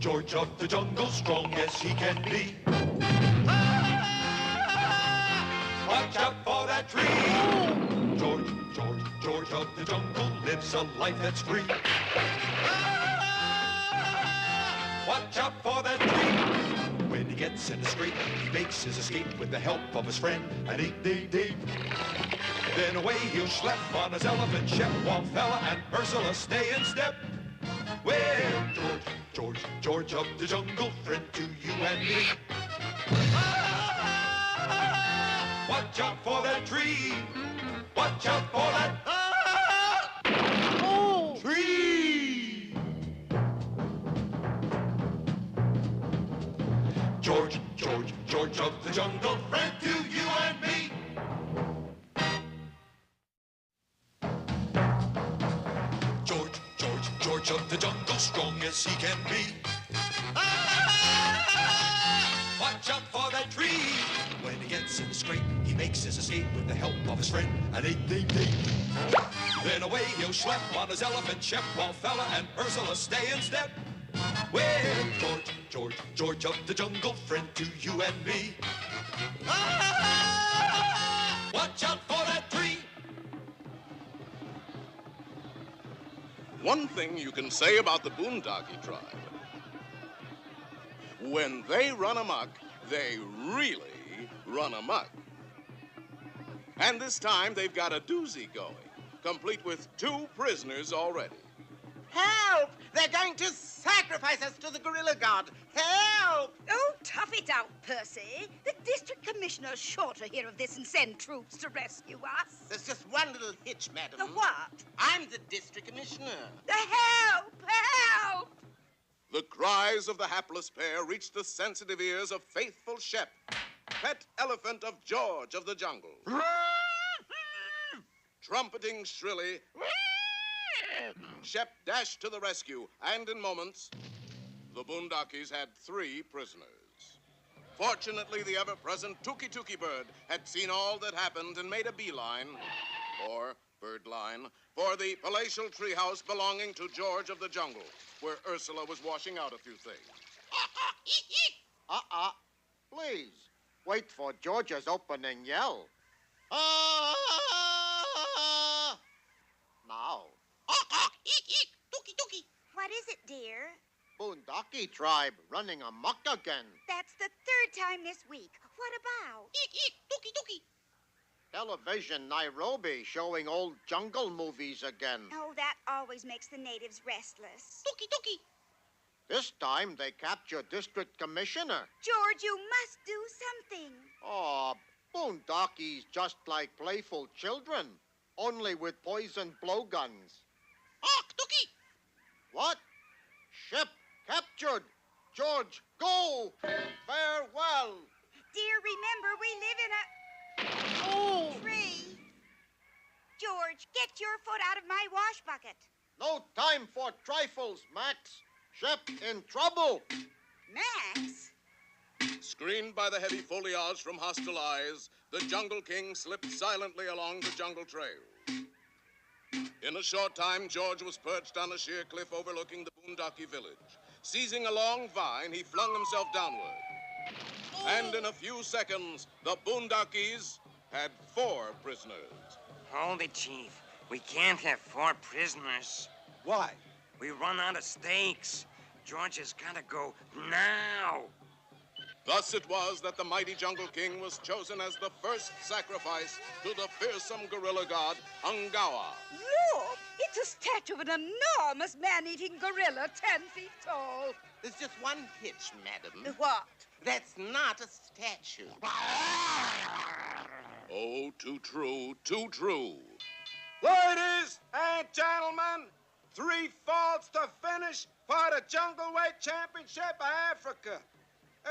George of the jungle, strong as he can be. Watch out for that tree. George of the jungle lives a life that's free. Watch out for that tree. When he gets in a scrape, he makes his escape with the help of his friend, an 8-day-day. Then away he'll schlep on his elephant ship, while Fella and Ursula stay in step. Well, George of the jungle, friend to you and me. Watch out for that tree. Watch out for that tree. George of the jungle, friend to you and me. George of the jungle, strong as he can be. Watch out for that tree. When he gets in the scrape, he makes his escape with the help of his friend, an 8-day-day. Then away he'll schlep on his elephant ship, while Fella and Ursula stay in step. Well, George of the jungle, friend to you and me. Watch out for that tree. One thing you can say about the Boondockie tribe. When they run amok, they really run amok. And this time they've got a doozy going, complete with 2 prisoners already. Help! They're going to sacrifice us to the Gorilla God. Help! Oh, tough it out, Percy. The district commissioner's sure to hear of this and send troops to rescue us. There's just one little hitch, madam. The what? I'm the district commissioner. The help! Help! The cries of the hapless pair reached the sensitive ears of faithful Shep, pet elephant of George of the jungle. Trumpeting shrilly, Shep dashed to the rescue, and in moments, the Boondockies had 3 prisoners. Fortunately, the ever-present Tookie Bird had seen all that happened and made a beeline, or birdline, for the palatial treehouse belonging to George of the jungle, where Ursula was washing out a few things. Please, wait for George's opening yell. Now. What is it, dear? Boondockie tribe running amok again. That's the 3rd time this week. What about? Television Nairobi showing old jungle movies again. Oh, that always makes the natives restless. This time they capture district commissioner. George, you must do something. Oh, Boondockies just like playful children, only with poison blowguns. What? Ship captured. George, go. Farewell. Dear, remember, we live in a tree. George, get your foot out of my wash bucket. No time for trifles, Max. Ship in trouble. Max? Screened by the heavy foliage from hostile eyes, the Jungle King slipped silently along the jungle trail. In a short time, George was perched on a sheer cliff overlooking the Boondockie village. Seizing a long vine, he flung himself downward. And in a few seconds, the Boondockies had 4 prisoners. Hold it, Chief. We can't have 4 prisoners. Why? We run out of steaks. George has got to go now. Thus it was that the mighty Jungle King was chosen as the first sacrifice to the fearsome gorilla god, Ungawa. Look, it's a statue of an enormous man-eating gorilla 10 feet tall. There's just one hitch, madam. What? That's not a statue. Oh, too true, too true. Ladies and gentlemen, 3 falls to finish for the Jungle Weight Championship of Africa.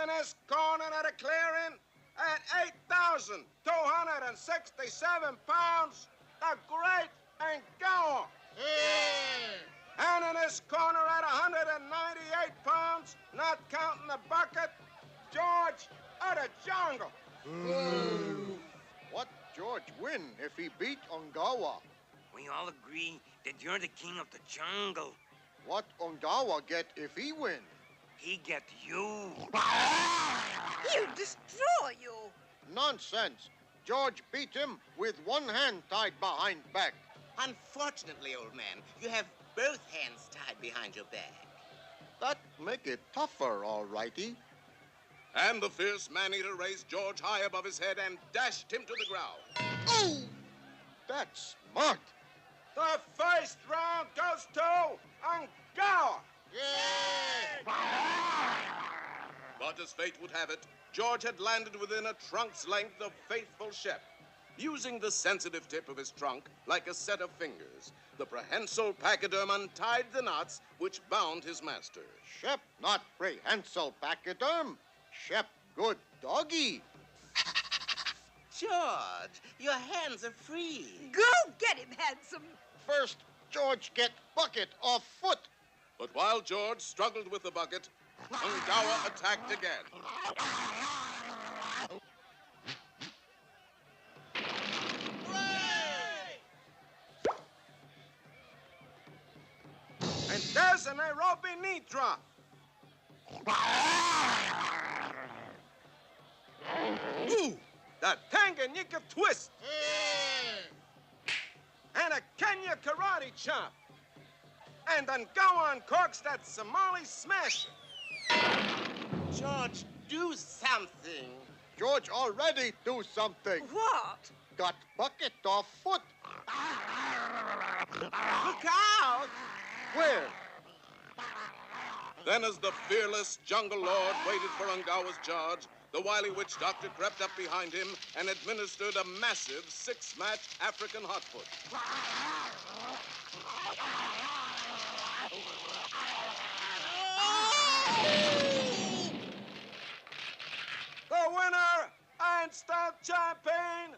In this corner of the clearing, at 8,267 pounds, the great Ungawa. And in this corner at 198 pounds, not counting the bucket, George of the jungle. What George win if he beat Ungawa? We all agree that you're the king of the jungle. What Ungawa get if he win? he get you. He'll destroy you. Nonsense. George beat him with one hand tied behind back. Unfortunately, old man, you have both hands tied behind your back. That make it tougher, all righty. And the fierce man-eater raised George high above his head and dashed him to the ground. Oh! That's smart. The first round goes to Ungawa. Yeah! But as fate would have it, George had landed within a trunk's length of faithful Shep. Using the sensitive tip of his trunk like a set of fingers, the prehensile pachyderm untied the knots which bound his master. Shep not prehensile pachyderm. Shep good doggy. George, your hands are free. Go get him, handsome. First, George get bucket off foot. But while George struggled with the bucket, Ungawa attacked again. And there's an Nairobi knee drop. Ooh, the Tanganyika twist. And a Kenya karate chop. And Ungawa uncorks that Somali smash. George, do something. George already do something. What? Got bucket off foot. Look out! Where? Then as the fearless jungle lord waited for Ungawa's charge, the wily witch doctor crept up behind him and administered a massive six-match African hot foot. The winner and star champion,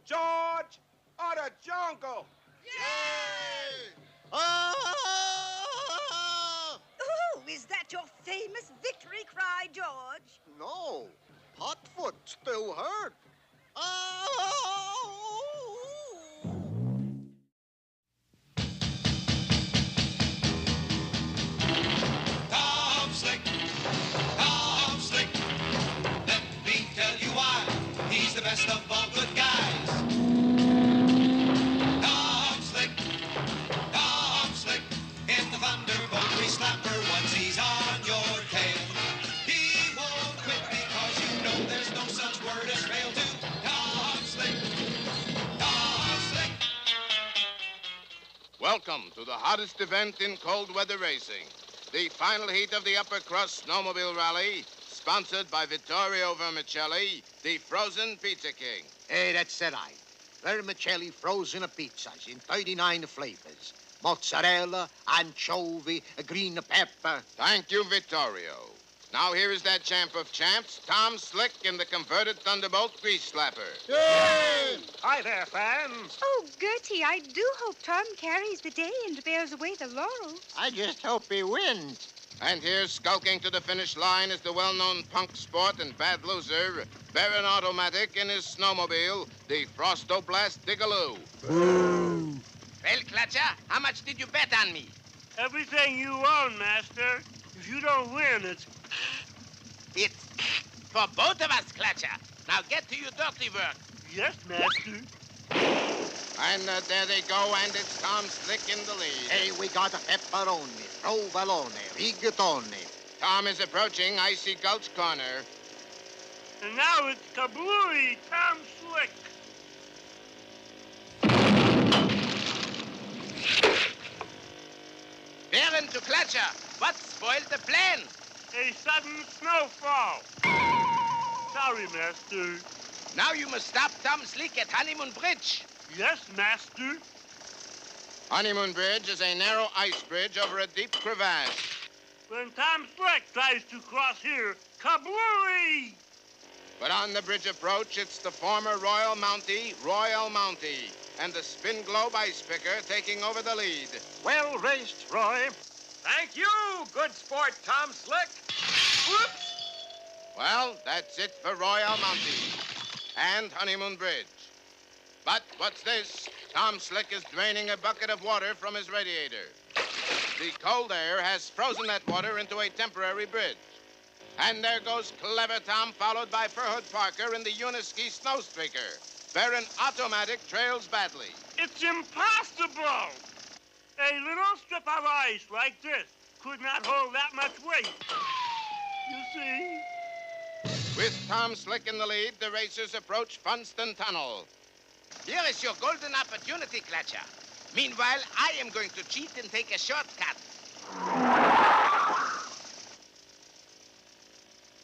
George of the Jungle. Ah! Oh, is that your famous victory cry, George? No, hot foot still hurt. Ah! Tom Slick, let me tell you why. He's the best of all good guys. Tom Slick, in the Thunderbolt Grease-Slapper. Once he's on your tail, he won't quit because you know there's no such word as fail to. Tom Slick. Welcome to the hottest event in cold weather racing, the final heat of the Upper Crust Snowmobile Rally, sponsored by Vittorio Vermicelli, the frozen pizza king. Hey, that's it, I. Vermicelli frozen pizzas in 39 flavors. Mozzarella, anchovy, green pepper. Thank you, Vittorio. Now here is that champ of champs, Tom Slick in the converted Thunderbolt Grease-Slapper. Yay! Hi there, fans. Oh, Gertie, I do hope Tom carries the day and bears away the laurels. I just hope he wins. And here, skulking to the finish line, is the well-known punk sport and bad loser, Baron Otto Matic in his snowmobile, the Frostoblast Digaloo. Well, Clutcher, how much did you bet on me? Everything you own, Master. If you don't win, it's... It's for both of us, Clutcher. Now get to your dirty work. Yes, Master. And there they go, and it's Tom Slick in the lead. Hey, we got a pepperoni, provolone, rigatoni. Tom is approaching Icy Gulch Corner. And now it's Kablooey Tom Slick. Baron to Clutcher, what spoiled the plan? A sudden snowfall. Sorry, Master. Now you must stop Tom Slick at Honeymoon Bridge. Yes, Master. Honeymoon Bridge is a narrow ice bridge over a deep crevasse. When Tom Slick tries to cross here, Kablooey! But on the bridge approach, it's the former Royal Mountie, and the Spin Globe Ice Picker taking over the lead. Well raced, Roy. Thank you, good sport, Tom Slick. Whoops! Well, that's it for Royal Mountie and Honeymoon Bridge. But what's this? Tom Slick is draining a bucket of water from his radiator. The cold air has frozen that water into a temporary bridge. And there goes Clever Tom, followed by Furhood Parker in the Uniski Snowstreaker. Baron Otto Matic trails badly. It's impossible! A little strip of ice like this could not hold that much weight. You see? With Tom Slick in the lead, the racers approach Funston Tunnel. Here is your golden opportunity, Clutcher. Meanwhile, I am going to cheat and take a shortcut.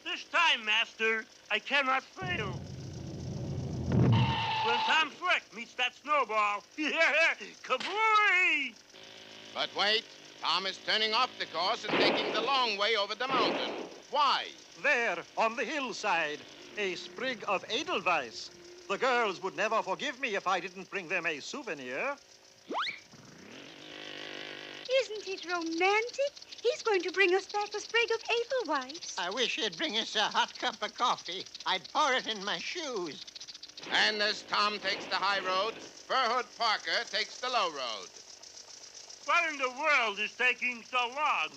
This time, Master, I cannot fail. When Tom Slick meets that snowball, kablooey! But wait, Tom is turning off the course and taking the long way over the mountain. Why? There, on the hillside, a sprig of Edelweiss. The girls would never forgive me if I didn't bring them a souvenir. Isn't it romantic? He's going to bring us back a sprig of Edelweiss. I wish he'd bring us a hot cup of coffee. I'd pour it in my shoes. And as Tom takes the high road, Furhood Parker takes the low road. What in the world is taking so long?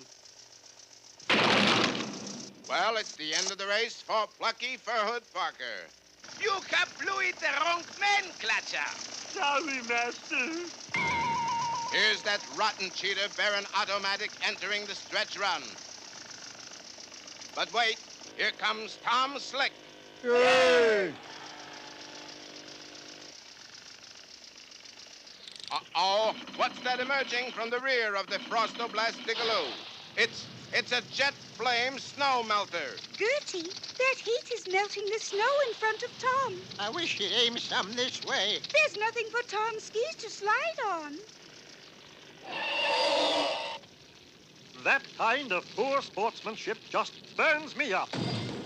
Well, it's the end of the race for plucky Furhood Parker. You kablooied the wrong man, Clutcher. Sorry, Master. Here's that rotten cheater, Baron Otto Matic, entering the stretch run. But wait, here comes Tom Slick. Yay! Uh-oh, what's that emerging from the rear of the Frostoblast Digaloo? It's a jet flame snow melter. Gertie, that heat is melting the snow in front of Tom. I wish he'd aim some this way. There's nothing for Tom's skis to slide on. That kind of poor sportsmanship just burns me up.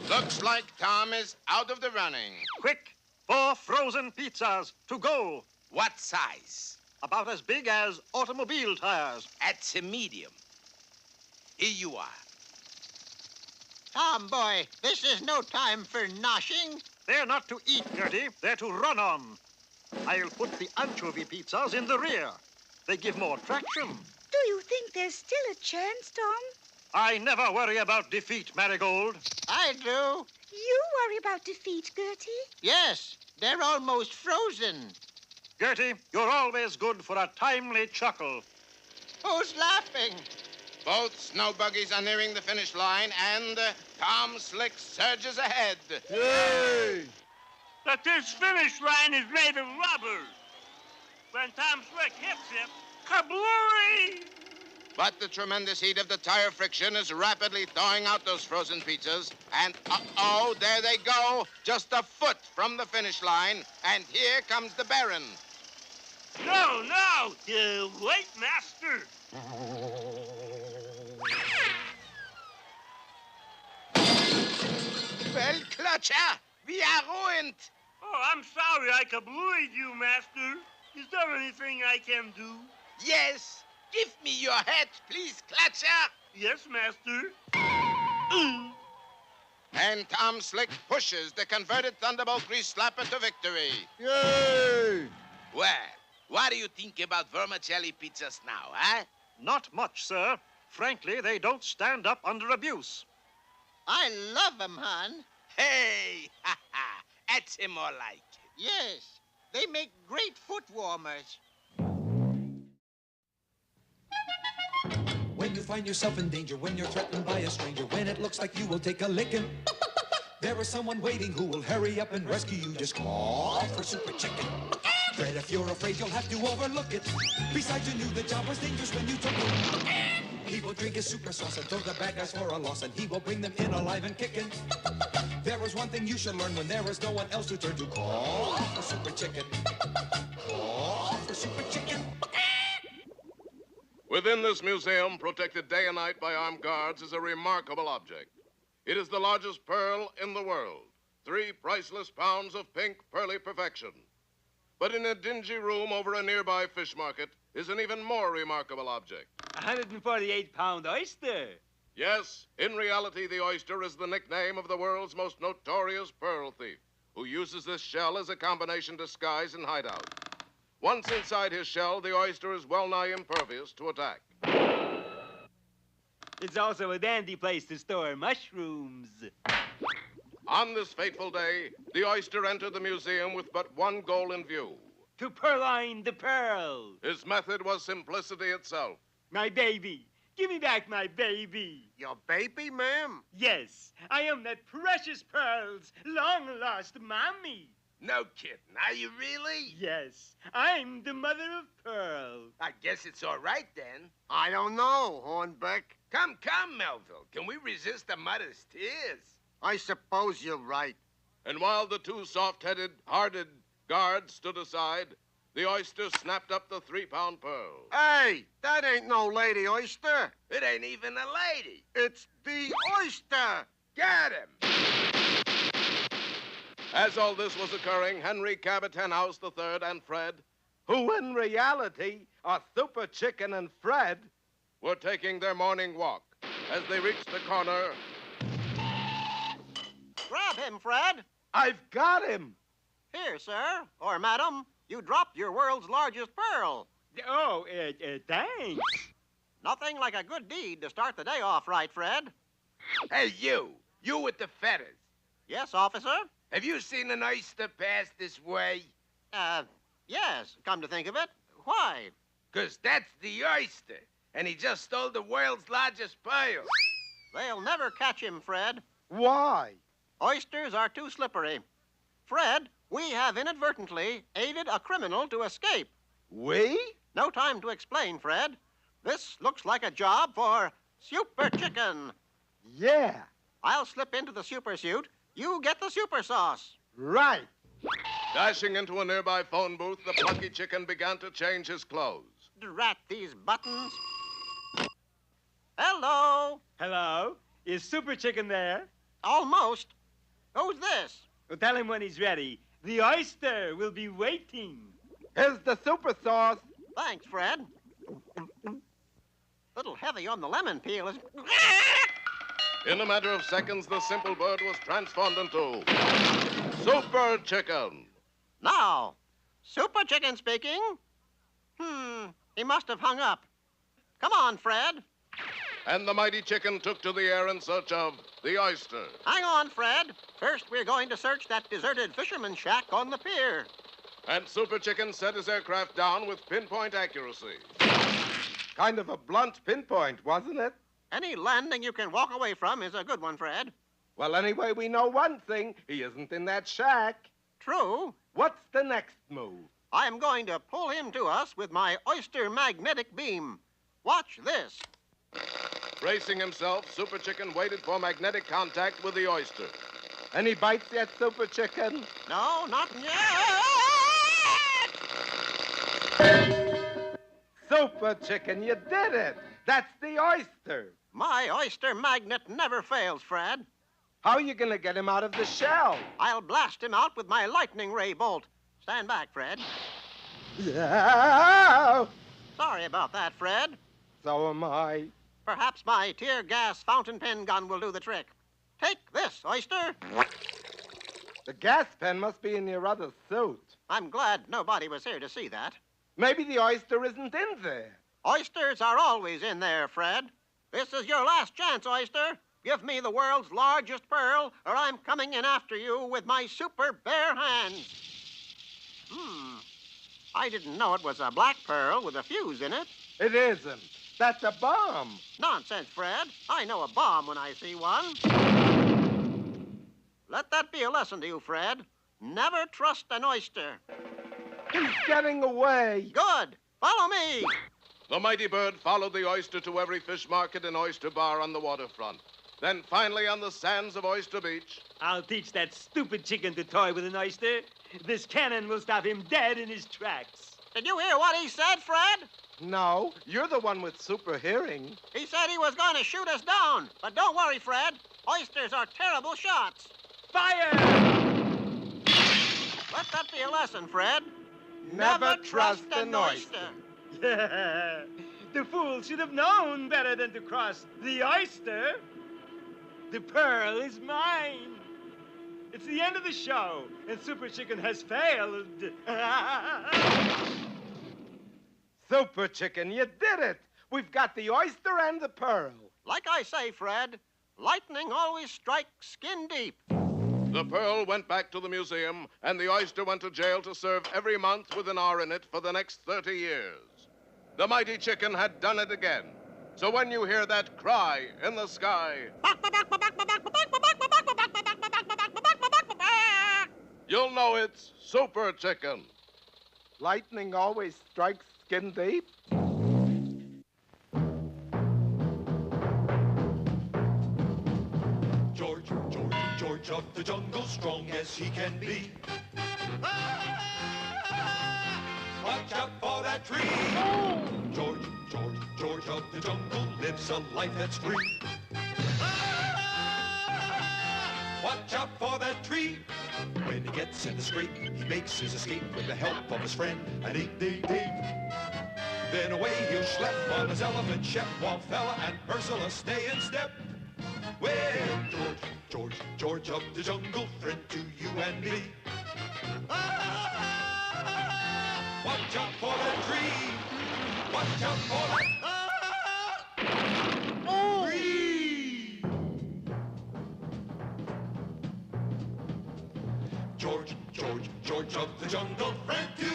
Looks like Tom is out of the running. Quick, 4 frozen pizzas to go. What size? About as big as automobile tires. That's a medium. Here you are. Tom, boy, this is no time for noshing. They're not to eat, Gertie. They're to run on. I'll put the anchovy pizzas in the rear. They give more traction. Do you think there's still a chance, Tom? I never worry about defeat, Marigold. I do. You worry about defeat, Gertie. Yes, they're almost frozen. Gertie, you're always good for a timely chuckle. Who's laughing? Both snow buggies are nearing the finish line, and Tom Slick surges ahead. Yay! But this finish line is made of rubber. When Tom Slick hits it, kablooey! But the tremendous heat of the tire friction is rapidly thawing out those frozen pizzas, and uh-oh, there they go, just a foot from the finish line, and here comes the Baron. No, wait, Master. Well, Clutcher, we are ruined. Oh, I'm sorry I kablooied you, Master. Is there anything I can do? Yes. Give me your hat, please, Clutcher. Yes, Master. And Tom Slick pushes the converted Thunderbolt Grease-Slapper to victory. Yay! Well, what do you think about vermicelli pizzas now, huh? Not much, sir. Frankly, they don't stand up under abuse. I love 'em, hon. Hey, that's more like it. Yes, they make great foot warmers. When you find yourself in danger, when you're threatened by a stranger, when it looks like you will take a licking, there is someone waiting who will hurry up and rescue you. Just call for Super Chicken. Fred, if you're afraid, you'll have to overlook it. Besides, you knew the job was dangerous when you took it. He will drink his super sauce and throw the bad guys for a loss, and he will bring them in alive and kicking. There is one thing you should learn when there is no one else to turn to. Call for Super Chicken. Call for Super Chicken. Within this museum, protected day and night by armed guards, is a remarkable object. It is the largest pearl in the world. 3 priceless pounds of pink, pearly perfection. But in a dingy room over a nearby fish market is an even more remarkable object. 148-pound oyster. Yes, in reality, the oyster is the nickname of the world's most notorious pearl thief, who uses this shell as a combination disguise and hideout. Once inside his shell, the oyster is well-nigh impervious to attack. It's also a dandy place to store mushrooms. On this fateful day, the Oyster entered the museum with but one goal in view. To purloin the pearl. His method was simplicity itself. My baby. Give me back my baby. Your baby, ma'am? Yes, I am that precious pearl's long-lost mommy. No kidding. Are you really? Yes, I'm the mother of Pearl. I guess it's all right then. I don't know, Hornbeck. Come, Melville. Can we resist the mother's tears? I suppose you're right. And while the two soft-headed, hearted guards stood aside, the Oyster snapped up the 3-pound pearl. Hey, that ain't no lady oyster. It ain't even a lady. It's the oyster. Got him. As all this was occurring, Henry Cabot Henhouse III and Fred, Who in reality are Super Chicken and Fred, were taking their morning walk. As they reached the corner, Grab him, Fred. I've got him. Here, sir, or madam, you dropped your world's largest pearl. Oh, thanks. Nothing like a good deed to start the day off right, Fred. Hey, you. You with the feathers. Yes, officer? Have you seen an oyster pass this way? Yes, come to think of it. Why? 'Cause that's the oyster, and he just stole the world's largest pearl. They'll never catch him, Fred. Why? Oysters are too slippery. Fred, we have inadvertently aided a criminal to escape. We? No time to explain, Fred. This looks like a job for Super Chicken. Yeah, I'll slip into the super suit. You get the super sauce. right. dashing into a nearby phone booth, the plucky chicken began to change his clothes. Drat these buttons. Hello. Hello? Is Super Chicken there? Almost. Who's this? Well, tell him when he's ready. The Oyster will be waiting. Here's the super sauce. Thanks, Fred. Little heavy on the lemon peel is... In a matter of seconds, the simple bird was transformed into Super Chicken. Now, Super Chicken speaking. He must have hung up. Come on, Fred. And the mighty chicken took to the air in search of the Oyster. Hang on, Fred. First, we're going to search that deserted fisherman's shack on the pier. And Super Chicken set his aircraft down with pinpoint accuracy. Kind of a blunt pinpoint, wasn't it? Any landing you can walk away from is a good one, Fred. Well, anyway, we know one thing. He isn't in that shack. True. What's the next move? I am going to pull him to us with my Oyster magnetic beam. Watch this. Bracing himself, Super Chicken waited for magnetic contact with the Oyster. Any bites yet, Super Chicken? No, not yet. Super Chicken, you did it. That's the Oyster. My Oyster magnet never fails, Fred. How are you going to get him out of the shell? I'll blast him out with my lightning ray bolt. Stand back, Fred. Yeah. Sorry about that, Fred. So am I. Perhaps my tear gas fountain pen gun will do the trick. Take this, Oyster. The gas pen must be in your other suit. I'm glad nobody was here to see that. Maybe the Oyster isn't in there. Oysters are always in there, Fred. This is your last chance, Oyster. Give me the world's largest pearl, or I'm coming in after you with my super bare hands. I didn't know it was a black pearl with a fuse in it. It isn't. That's a bomb. Nonsense, Fred. I know a bomb when I see one. Let that be a lesson to you, Fred. Never trust an oyster. He's getting away. Good. Follow me. The mighty bird followed the Oyster to every fish market and oyster bar on the waterfront. Then finally on the sands of Oyster Beach. I'll teach that stupid chicken to toy with an oyster. This cannon will stop him dead in his tracks. Did you hear what he said, Fred? No, you're the one with super hearing. He said he was going to shoot us down. But don't worry, Fred. Oysters are terrible shots. Fire! Let that be a lesson, Fred. Never trust an oyster. The fool should have known better than to cross the oyster. The pearl is mine. It's the end of the show, and Super Chicken has failed. Super Chicken, you did it. We've got the Oyster and the pearl. Like I say, Fred, lightning always strikes skin deep. The pearl went back to the museum, and the oyster went to jail to serve every month with an R in it for the next 30 years. The mighty chicken had done it again. So when you hear that cry in the sky, you'll know it's Super Chicken. Lightning always strikes skin deep. George of the jungle, strong as he can be. Watch out for that tree. George of the jungle lives a life that's free. Watch out for that tree. When he gets in the scrape, he makes his escape with the help of his friend, an 8-day date. Then away he'll schlep on his elephant ship, while Fella and Ursula stay in step. Well, George of the jungle, friend to you and me. Watch out for that tree. Watch out for that tree. George of the jungle, friend to